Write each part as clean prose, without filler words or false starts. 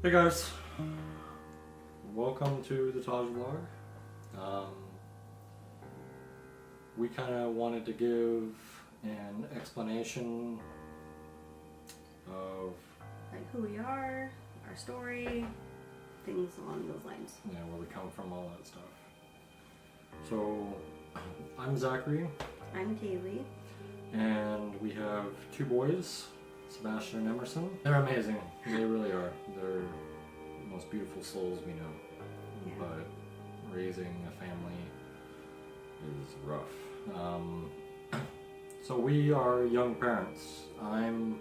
Hey guys, welcome to the Taj vlog. We kind of wanted to give an explanation of like who we are, our story, things along those lines. Yeah, where we come from, all that stuff. So, I'm Zachary. I'm Kaylee. And we have two boys, Sebastian and Emerson. They're amazing. They really are. They're the most beautiful souls we know. Yeah. But raising a family is rough. So we are young parents. I'm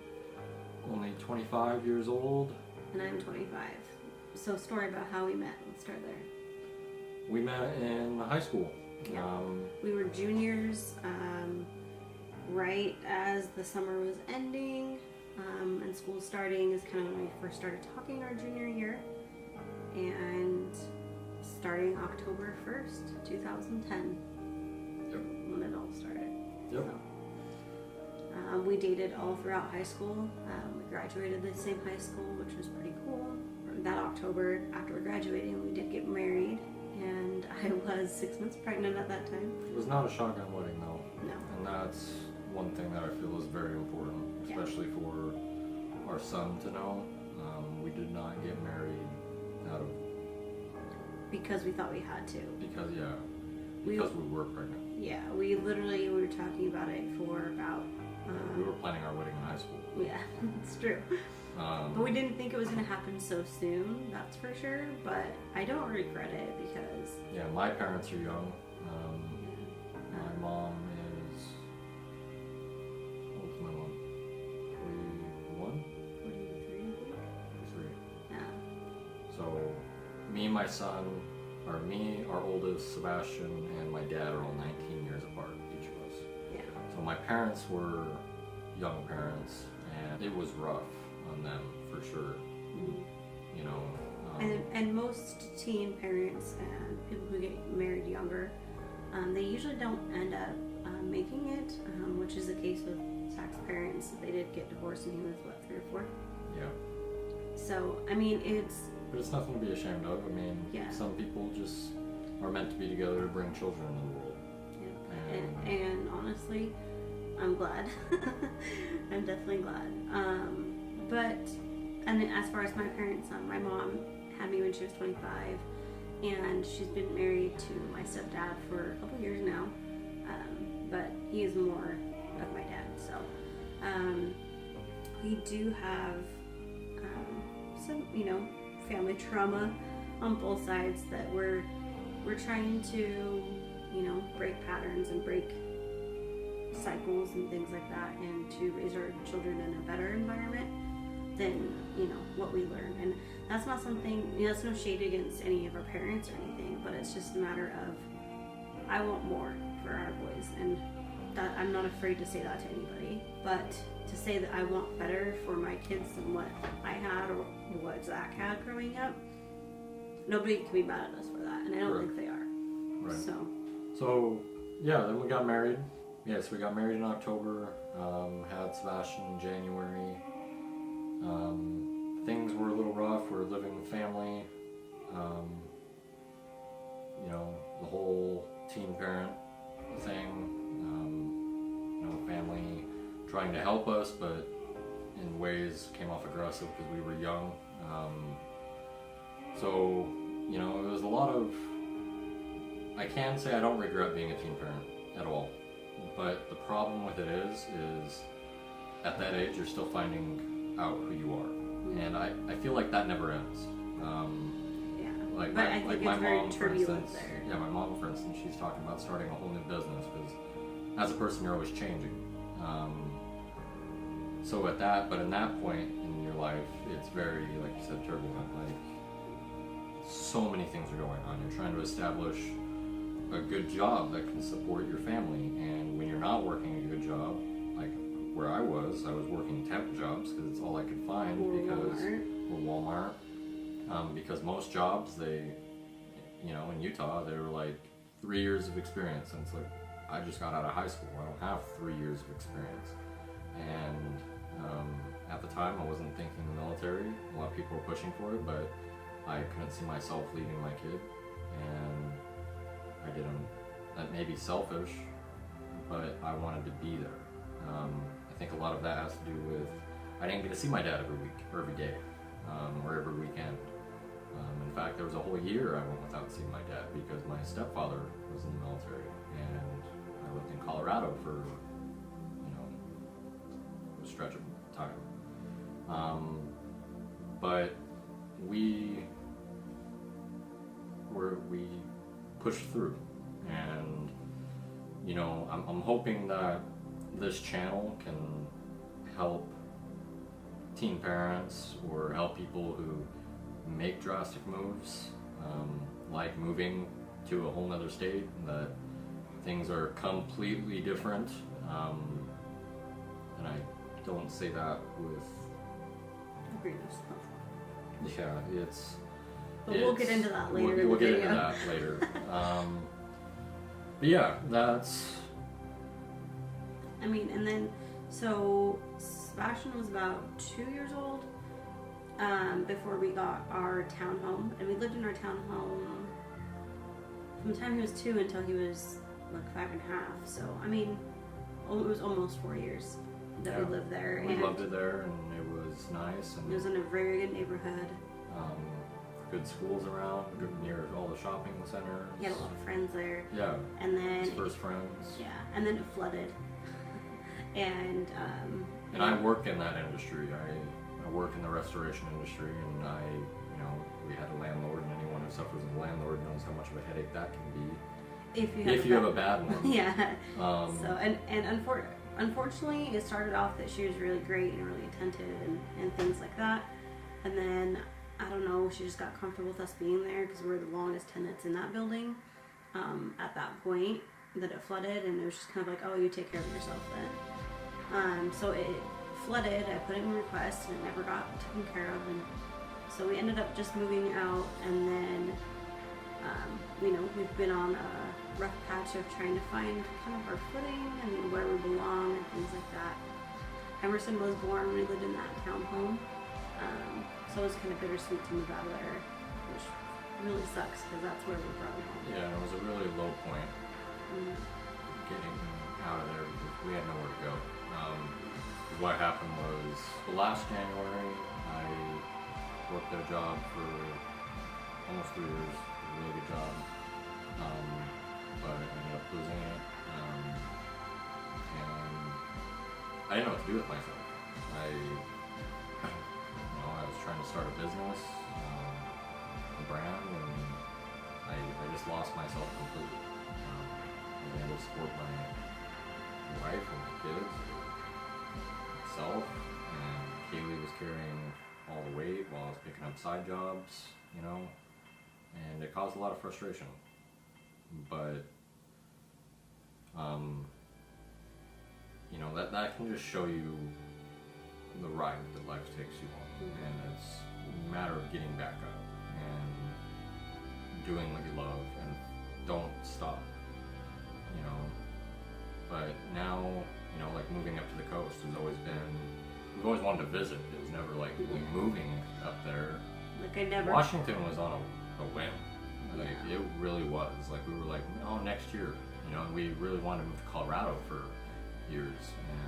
only 25 years old. And I'm 25. So story about how we met. Let's start there. We met in high school. Yeah. We were juniors right as the summer was ending and school starting is kind of when we first started talking our junior year. And starting October 1st, 2010, Yep. when it all started. Yep. So, we dated all throughout high school. We graduated the same high school, which was pretty cool. That October, after we graduated, we did get married, and I was 6 months pregnant at that time. It was not a shotgun wedding though. No. And that's one thing that I feel is very important, especially for our son to know. We did not get married out of... Because we thought we had to. Because we were pregnant. Yeah, we were talking about it for about... we were planning our wedding in high school. Yeah, it's true. But we didn't think it was going to happen so soon, that's for sure. But I don't regret it because... Yeah, my parents are young. My mom is... How old's my mom? 41? 43, I think. 43. Yeah. So, me, my son, or me, our oldest, Sebastian, and my dad are all 19 years apart, each of us. Yeah. So my parents were young parents, and it was rough on them, for sure. Mm-hmm. You know. And most teen parents and people who get married younger, they usually don't end up making it, which is the case with Zach's parents. They did get divorced and he was, what, 3 or 4? Yeah. So, I mean, it's... But it's nothing to be ashamed of. I mean, some people just are meant to be together to bring children into the world. Yeah. And honestly, I'm glad. I'm definitely glad. And as far as my parents, my mom had me when she was 25, and she's been married to my stepdad for a couple years now. But he is more of my dad, so we do have some, family trauma on both sides that we're trying to, break patterns and break cycles and things like that, and to raise our children in a better environment than what we learn. And that's not something, that's no shade against any of our parents or anything, but it's just a matter of I want more for our boys, and that I'm not afraid to say that to anybody, but to say that I want better for my kids than what I had or what Zach had growing up, nobody can be mad at us for that, and I don't think they are. Right. So yeah, then we got married. Yes, we got married in October, had Sebastian in January. Things were a little rough. We were living with family. The whole teen parent thing. Family trying to help us, but in ways came off aggressive because we were young. So, it was a lot of... I can say I don't regret being a teen parent at all. But the problem with it is at that age you're still finding out who you are, and I feel like that never ends. But I think it's very turbulent there. Yeah, my mom, for instance, she's talking about starting a whole new business because as a person you're always changing. So in that point in your life, it's very, like you said, turbulent. Like so many things are going on. You're trying to establish a good job that can support your family, and when you're not working a good job, like where I was working temp jobs because it's all I could find, or Walmart, because most jobs in Utah they were like 3 years of experience, and it's like I just got out of high school, I don't have 3 years of experience, and at the time, I wasn't thinking the military. A lot of people were pushing for it, but I couldn't see myself leaving my kid, and I didn't. That may be selfish, but I wanted to be there. I think a lot of that has to do with I didn't get to see my dad every week or every day, or every weekend. In fact, there was a whole year I went without seeing my dad because my stepfather was in the military, and I lived in Colorado for a stretch of time. But we pushed through, and I'm hoping that this channel can help teen parents or help people who make drastic moves, like moving to a whole nother state, that things are completely different, and I don't say that with Agreements. But we'll get into that later. We'll get into that later. But yeah, that's. I mean, and then so Sebastian was about 2 years old before we got our townhome, and we lived in our townhome from the time he was 2 until he was like 5.5. So I mean, it was almost 4 years that we lived there. We loved it there, and it was nice. And it was in a very good neighborhood. Good schools around, good near all the shopping centers. He had a lot of friends there. Yeah. And then his first friends. Yeah, and then it flooded. And I work in that industry. I work in the restoration industry, and we had a landlord, and anyone who suffers as a landlord knows how much of a headache that can be. If you have a bad one. Yeah. So unfortunately, it started off that she was really great and really attentive and things like that, and then I don't know, she just got comfortable with us being there because we were the longest tenants in that building at that point that it flooded, and it was just kind of like, oh, you take care of yourself then. So it flooded, I put in a request, and it never got taken care of, and so we ended up just moving out, and then we've been on a rough patch of trying to find kind of our footing and where we belong and things like that. Emerson was born when we lived in that townhome. So it was kind of bittersweet to move out of there, which really sucks because that's where we brought home. Yeah, it was a really low point getting out of there because we had nowhere to go. What happened was last January I worked at a job for almost 3 years, a really good job, but I ended up losing it, and I didn't know what to do with myself. I was trying to start a business, a brand, and I just lost myself completely. I was able to support my wife and my kids, myself, and Kaylee was carrying all the weight while I was picking up side jobs, and it caused a lot of frustration. But, that can just show you the ride that life takes you on, and it's a matter of getting back up and doing what you love and don't stop, but now, like moving up to the coast has always been, we've always wanted to visit. It was never like moving up there. Washington was on a whim. Like it really was. Like we were like, oh, next year, and we really wanted to move to Colorado for years, and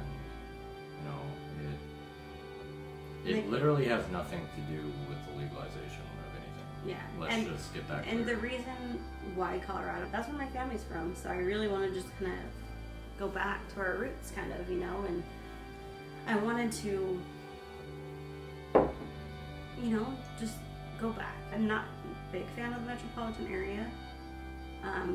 it literally has nothing to do with the legalization of anything. Yeah. Let's just get that clear. And the reason why Colorado, that's where my family's from, so I really want to just kind of go back to our roots, kind of, and I wanted to, just go back. I'm not a big fan of the metropolitan area,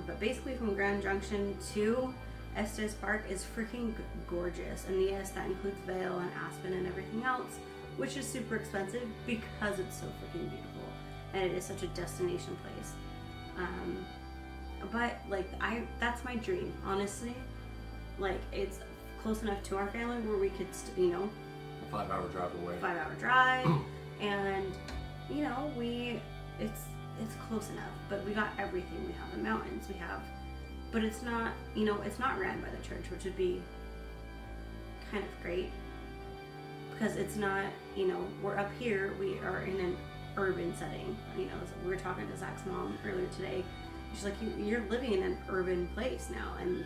but basically from Grand Junction to Estes Park is freaking gorgeous, and yes, that includes Vail and Aspen and everything else, which is super expensive because it's so freaking beautiful and it is such a destination place. But that's my dream, honestly. Like, it's close enough to our family where we could, a 5-hour drive away. 5-hour drive, and it's close enough. But we got everything. We have the mountains. But it's not, it's not ran by the church, which would be kind of great. because it's not, you know, we're up here, we are in an urban setting. You know, so we were talking to Zach's mom earlier today. She's like, you're living in an urban place now, and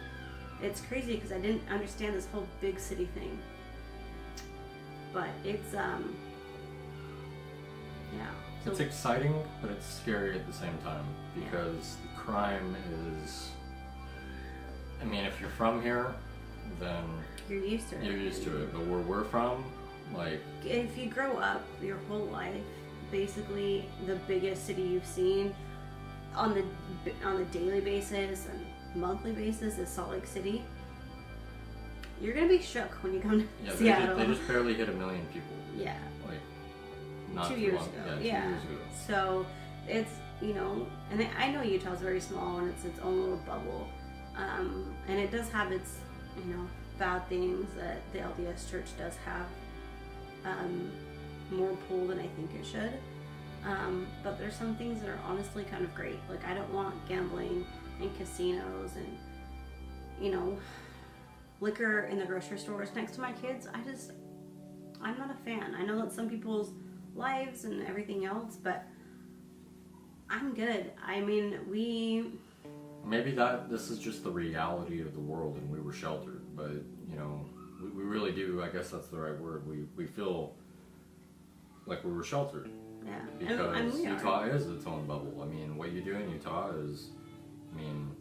it's crazy because I didn't understand this whole big city thing. But it's yeah. So It's exciting, but it's scary at the same time because the crime is. I mean, if you're from here, then you're used to it. You're used to it, but where we're from, like, if you grow up your whole life, basically the biggest city you've seen on the daily basis and monthly basis is Salt Lake City. You're gonna be shook when you come to Seattle. They just barely hit 1 million people. Yeah. Like, not 2 years long, ago. Yeah, 2 years ago. So it's, you know, and I know Utah's very small and it's its own little bubble, and it does have its, you know, bad things that the LDS Church does have more pull than I think it should. But there's some things that are honestly kind of great. Like, I don't want gambling and casinos and, you know, liquor in the grocery stores next to my kids. I'm not a fan. I know that's some people's lives and everything else, but I'm good. I mean, maybe this is just the reality of the world and we were sheltered, but, you know, we really do, I guess that's the right word, we feel like we were sheltered. Yeah. Because Utah is its own bubble. I mean, what you do in Utah is, I mean,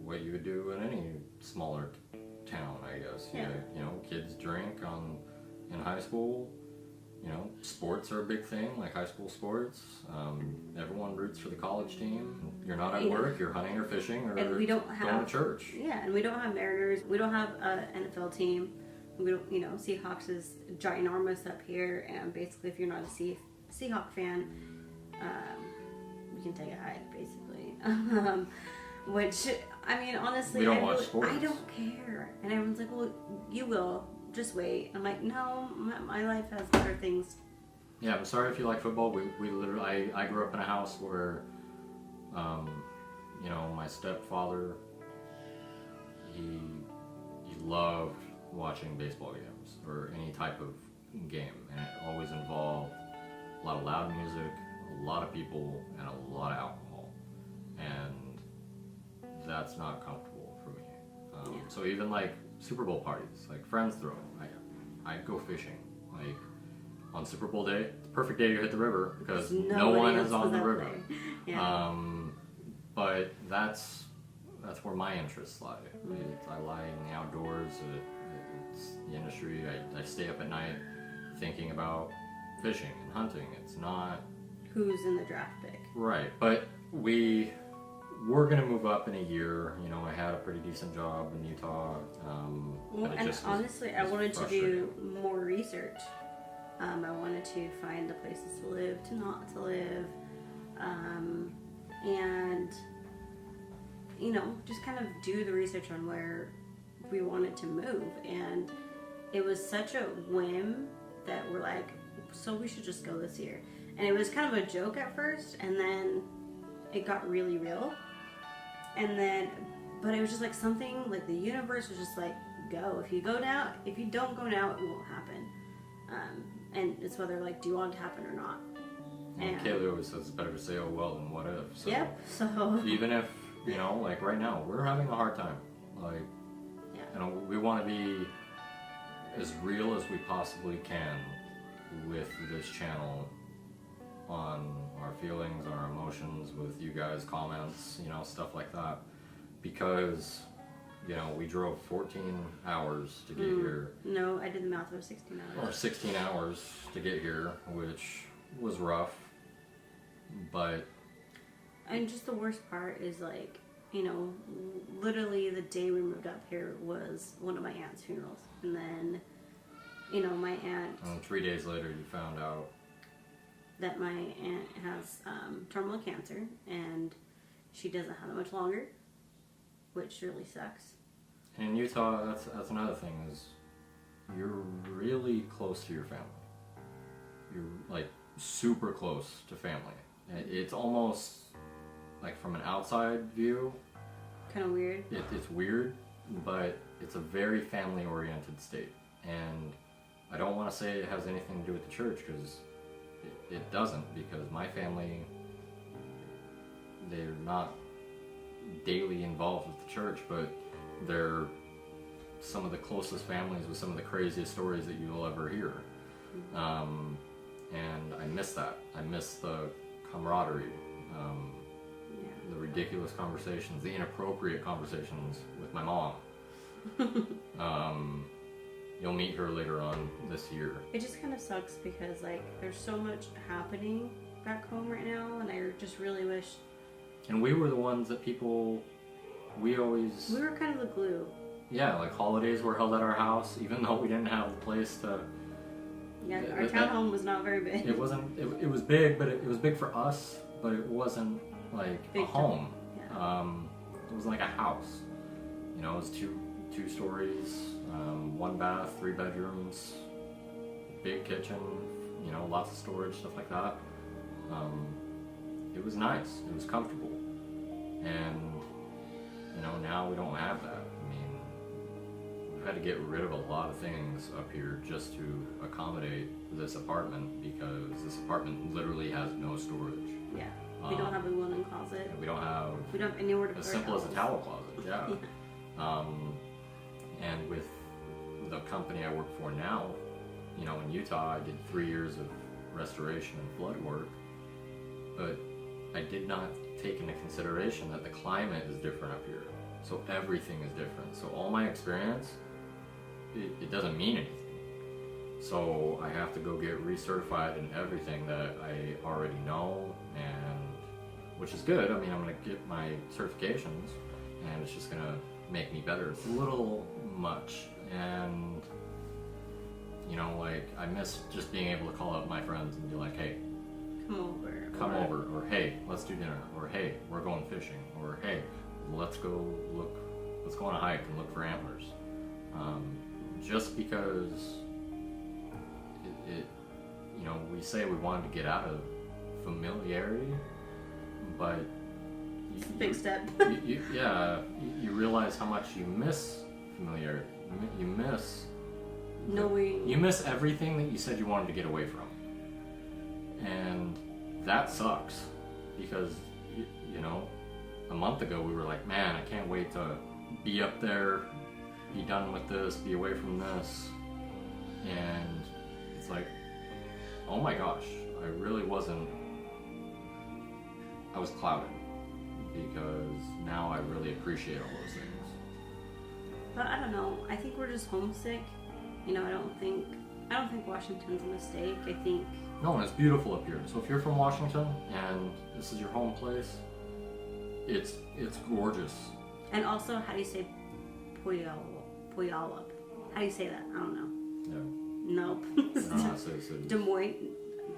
what you would do in any smaller town, I guess. Yeah. You know, kids drink in high school. You know, sports are a big thing, like high school sports. Everyone roots for the college team. You're not at work, you're hunting or fishing or and we don't going to church. Yeah, and we don't have Mariners. We don't have an NFL team. We don't, you know, Seahawks is ginormous up here, and basically if you're not a Seahawk fan, you can take a hike, basically. Which, I mean, honestly, we don't watch sports. I don't care. And everyone's like, well, you will. Just wait. I'm like, no, my life has better things. Yeah, I'm sorry if you like football. We literally, I grew up in a house where, you know, my stepfather, he loved watching baseball games or any type of game, and it always involved a lot of loud music, a lot of people, and a lot of alcohol, and that's not comfortable for me. So even like Super Bowl parties, like friends throw, I'd go fishing. Like on Super Bowl day, it's the perfect day to hit the river because no one is on the river. Yeah. But that's where my interests lie. I lie in the outdoors. It's the industry. I stay up at night thinking about fishing and hunting. It's not who's in the draft pick. Right, but we're gonna move up in a year. You know, I had a pretty decent job in Utah. Well, and honestly, I wanted to do more research. I wanted to find the places to live, to not to live, and you know, just kind of do the research on where we wanted to move. And it was such a whim that we're like, so we should just go this year. And it was kind of a joke at first, and then it got really real. And then, but it was just like something, like the universe was just like, go. If you go now, if you don't go now, it won't happen. And it's whether like, do you want it to happen or not? And Kaylee always says it's better to say, oh well, than what if. So yep, so. Even if, you know, like right now, we're having a hard time. Like, you know, we want to be as real as we possibly can with this channel on our feelings, our emotions, with you guys' comments, you know, stuff like that. Because, you know, we drove 14 hours to get here. No, I did the math, it was 16 hours. Or 16 hours to get here, which was rough. But... And just the worst part is like, you know, literally the day we moved up here was one of my aunt's funerals. And then, you know, my aunt... And 3 days later you found out that my aunt has terminal cancer, and she doesn't have that much longer, which really sucks. In Utah, that's another thing, is you're really close to your family. You're like super close to family. It's almost like from an outside view. Kind of weird. It's weird, but it's a very family-oriented state. And I don't want to say it has anything to do with the church, because it doesn't, because my family, they're not daily involved with the church, but they're some of the closest families with some of the craziest stories that you'll ever hear. And I miss that. I miss the camaraderie, the ridiculous conversations, the inappropriate conversations with my mom. You'll meet her later on this year. It just kind of sucks because like there's so much happening back home right now, and I just really wish. And we were the ones that we were kind of the glue. Yeah, like holidays were held at our house, even though we didn't have the place to. Yeah, our townhome was not very big. It wasn't. It was big, but it was big for us. But it wasn't like Big a home. Yeah. It wasn't like a house. You know, it was two stories, 1 bath, 3 bedrooms, big kitchen. You know, lots of storage, stuff like that. It was nice. It was comfortable. And you know, now we don't have that. I mean, we've had to get rid of a lot of things up here just to accommodate this apartment, because this apartment literally has no storage. Yeah. We don't have a linen closet. We don't have anywhere to put as simple as a towel closet. Yeah. Yeah. And with the company I work for now, you know, in Utah, I did 3 years of restoration and flood work, but I did not take into consideration that the climate is different up here. So everything is different. So all my experience, it doesn't mean anything. So I have to go get recertified in everything that I already know, and which is good. I mean, I'm going to get my certifications, and it's just going to make me better. It's a little much, and you know, like I miss just being able to call up my friends and be like, hey, come over, or hey, let's do dinner, or hey, we're going fishing, or hey, let's go on a hike and look for antlers. Just because it you know, we say we wanted to get out of familiarity, but it's a big step. you realize how much you miss familiarity. You miss knowing. You miss everything that you said you wanted to get away from, and that sucks, because you know, a month ago we were like, man, I can't wait to be up there, be done with this, be away from this, and it's like, oh my gosh, I really wasn't. I was clouded, because now I really appreciate all those things. But I don't know. I think we're just homesick. You know, I don't think Washington's a mistake. I think. No, and it's beautiful up here. So if you're from Washington and this is your home place, it's gorgeous. And also, how do you say Puyallup? How do you say that? I don't know. Yeah. Nope. I don't know how to say the cities. Des Moines,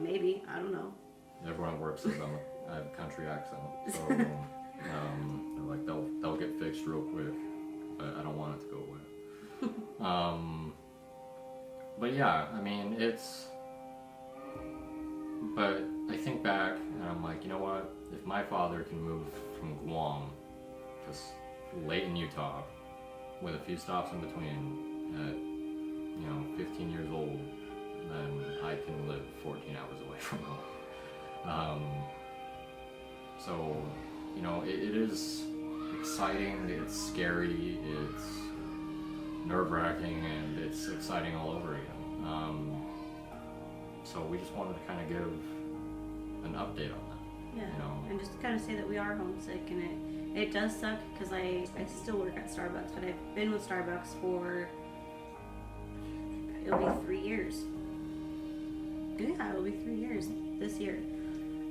maybe. I don't know. Everyone at work says I have a country accent, so they're like they'll get fixed real quick, but I don't want it to go away. But yeah, I mean, but I think back and I'm like, you know what? If my father can move from Guam to Layton, Utah, with a few stops in between, at 15 years old, then I can live 14 hours away from home. So, you know, it is exciting, it's scary, it's nerve-wracking, and it's exciting all over again. So we just wanted to kind of give an update on that. Yeah, you know? and just kind of say that we are homesick, and it does suck because I still work at Starbucks, but I've been with Starbucks for, it'll be 3 years. Yeah, it'll be 3 years this year.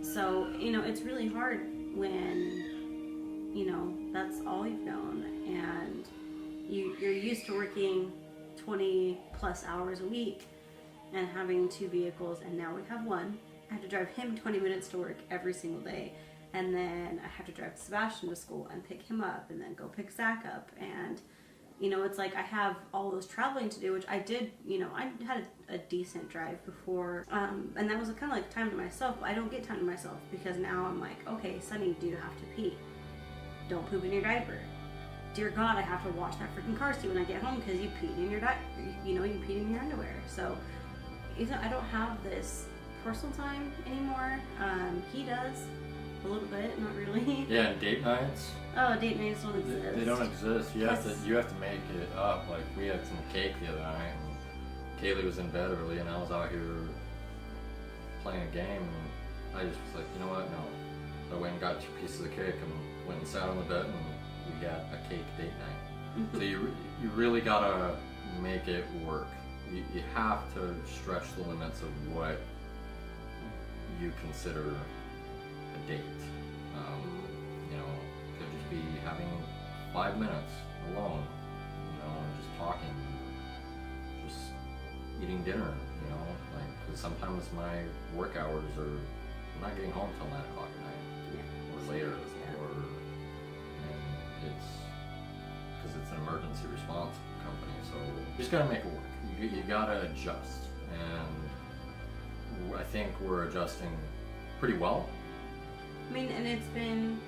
So, you know, it's really hard when, you know, that's all you've known, and you're used to working 20 plus hours a week and having 2 vehicles, and now we have one. I have to drive him 20 minutes to work every single day, and then I have to drive Sebastian to school and pick him up, and then go pick Zach up, and you know, it's like I have all this traveling to do, which I did, you know, I had a decent drive before, and that was kind of like time to myself. I don't get time to myself because now I'm like, okay, Sonny, do you have to pee? Don't poop in your diaper. dear God, I have to wash that freaking car seat when I get home because you peed in your you peed in your underwear. So, I don't have this personal time anymore. He does a little bit, not really. Yeah, and date nights. Oh, date nights don't exist. They don't exist. You have to make it up. Like, we had some cake the other night, and Kaylee was in bed early, and I was out here playing a game, and I just was like, you know what? No. So I went and got 2 pieces of cake and went and sat on the bed, and we got a cake date night. So you really gotta make it work. You have to stretch the limits of what you consider a date. It could just be having 5 minutes alone, and just talking, just eating dinner, because sometimes my work hours are, I'm not getting home till 9 o'clock at night, or later, and it's because it's an emergency response company, so you just gotta make it work. You gotta adjust, and I think we're adjusting pretty well. I mean, and it's been,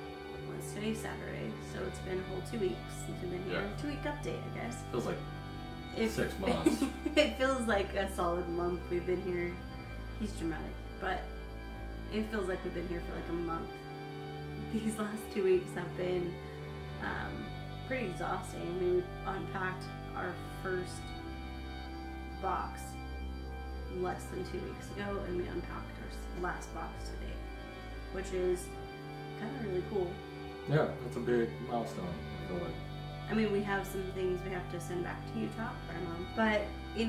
today's Saturday, so it's been a whole 2 weeks since we've been here. Yeah. 2 week update, I guess. Feels like 6 months. It feels like a solid month we've been here. He's dramatic, but it feels like we've been here for like a month. These last 2 weeks have been pretty exhausting. We unpacked our first box less than 2 weeks ago, and we unpacked our last box today, which is kind of really cool. Yeah, that's a big milestone, I feel like. I mean, we have some things we have to send back to Utah for our mom, but I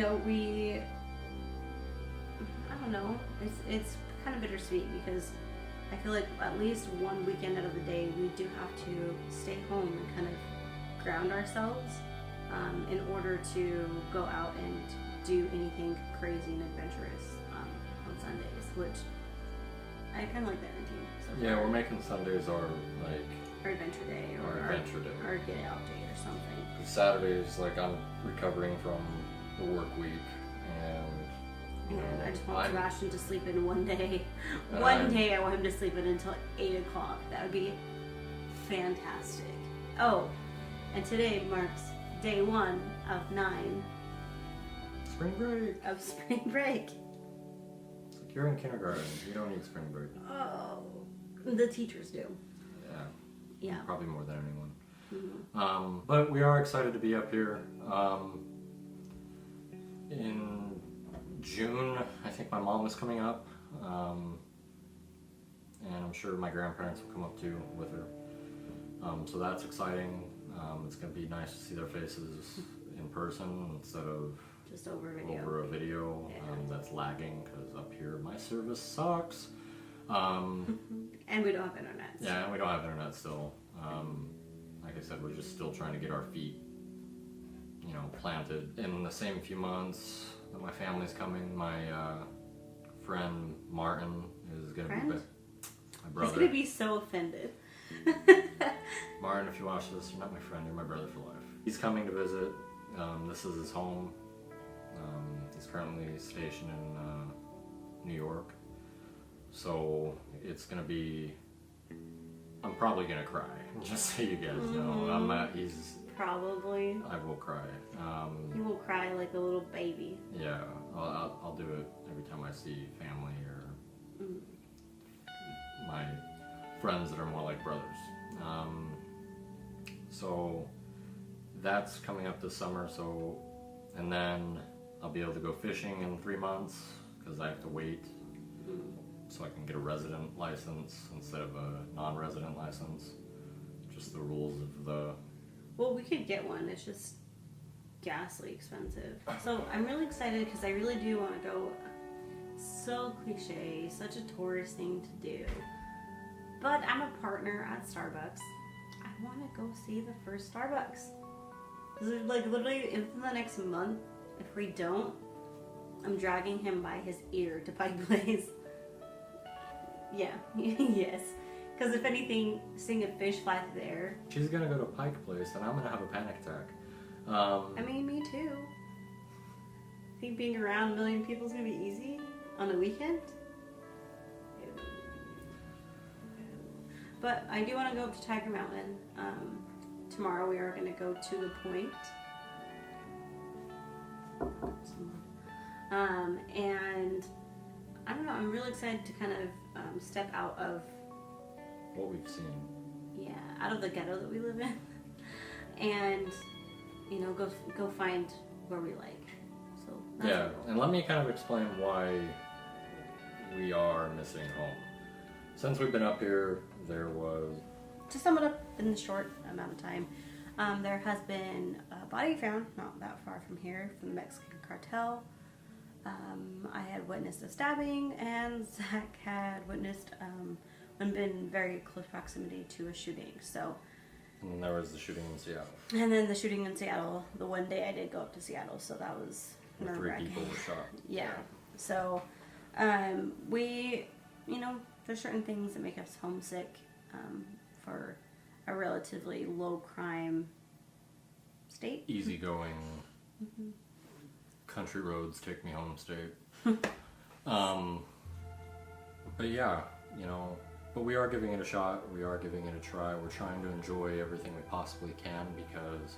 don't know, it's kind of bittersweet because I feel like at least one weekend out of the day we do have to stay home and kind of ground ourselves in order to go out and do anything crazy and adventurous on Sundays, which I kind of like that routine. So yeah, we're making Sundays our adventure day or our get out day or something. Saturdays, I'm recovering from the work week, and I just want Sebastian to sleep in one day. One day I want him to sleep in until 8 o'clock. That would be fantastic. Oh, and today marks day 1 of 9. Spring break. Of spring break. You're in kindergarten. You don't need spring break. Oh, the teachers do. Yeah. Probably more than anyone. Mm-hmm. But we are excited to be up here. In June, I think my mom is coming up. And I'm sure my grandparents will come up too with her. So that's exciting. It's going to be nice to see their faces in person instead of just over video. Over a video that's lagging because up here my service sucks. And we don't have internet. Yeah, and we don't have internet still. Like I said, we're just still trying to get our feet, planted. In the same few months that my family's coming, my friend Martin is going to be back. My brother. He's going to be so offended. Martin, if you watch this, you're not my friend, you're my brother for life. He's coming to visit. This is his home. He's currently stationed in New York. So it's going to be, I'm probably going to cry, just so you guys know. Probably. I will cry. You will cry like a little baby. Yeah, I'll do it every time I see family or my friends that are more like brothers. So that's coming up this summer. And then I'll be able to go fishing in 3 months because I have to wait so I can get a resident license instead of a non-resident license. Just the rules of the... Well, we could get one. It's just ghastly expensive. So I'm really excited because I really do want to go. So cliche, such a tourist thing to do. But I'm a partner at Starbucks. I want to go see the first Starbucks. Literally in the next month, if we don't, I'm dragging him by his ear to Pike Place. Yeah, yes. Because if anything, seeing a fish fly through the air. She's gonna go to Pike Place, and I'm gonna have a panic attack. I mean, me too. Think being around a million people is gonna be easy on the weekend? But I do want to go up to Tiger Mountain. tomorrow we are going to go to the point. And I don't know, I'm really excited to kind of step out of what we've seen. Yeah, out of the ghetto that we live in, and you know, go find where we like. So that's Yeah, our goal. and let me kind of explain why we are missing home. Since we've been up here, there was, To sum it up in the short amount of time, there has been a body found not that far from here from the Mexican cartel. I had witnessed a stabbing, and Zach had witnessed and been in very close proximity to a shooting. So, and then there was the shooting in Seattle. and then the shooting in Seattle. The one day I did go up to Seattle, so that was Where 3 nerve-wracking. people were shot. Yeah. So, we, you know, there's certain things that make us homesick for a relatively low crime state. Easygoing, country roads take me home state. But yeah, you know, but we are giving it a shot. We are giving it a try. We're trying to enjoy everything we possibly can because,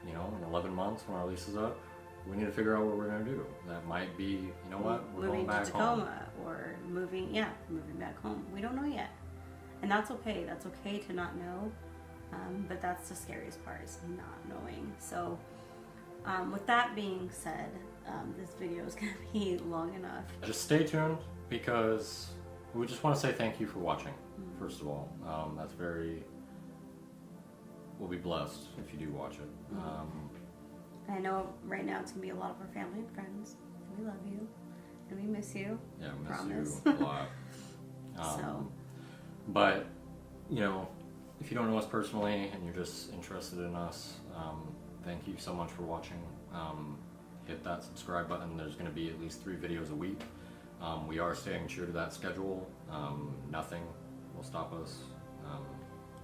you know, in 11 months when our lease is up, we need to figure out what we're going to do. That might be, you know what, we're moving going back to home. Tacoma or moving back home. We don't know yet, and that's okay. That's okay to not know, but that's the scariest part is not knowing. So, with that being said, this video is going to be long enough. Just stay tuned because we just want to say thank you for watching, first of all. That's very, we'll be blessed if you do watch it. I know right now it's going to be a lot of our family and friends. And we love you. And we miss you. Yeah, we Promise. miss you a lot. So, But, you know, if you don't know us personally and you're just interested in us, thank you so much for watching. Hit that subscribe button. There's going to be at least 3 videos a week. We are staying true to that schedule. Nothing will stop us.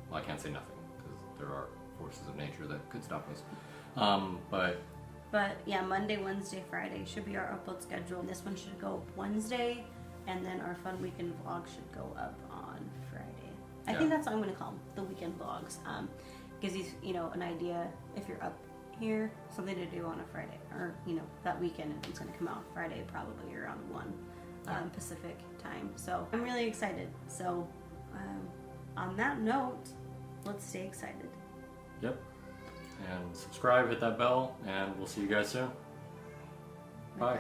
Well, I can't say nothing because there are forces of nature that could stop us. But yeah, Monday, Wednesday, Friday should be our upload schedule. This one should go Wednesday, and then our fun weekend vlog should go up on Friday. I think that's what I'm going to call them, the weekend vlogs. Gives you know, an idea if you're up here, something to do on a Friday, or you know, that weekend. If it's going to come out Friday, probably around 1 Pacific time. So I'm really excited. So on that note, let's stay excited. Yep. And subscribe, hit that bell, and we'll see you guys soon. Bye.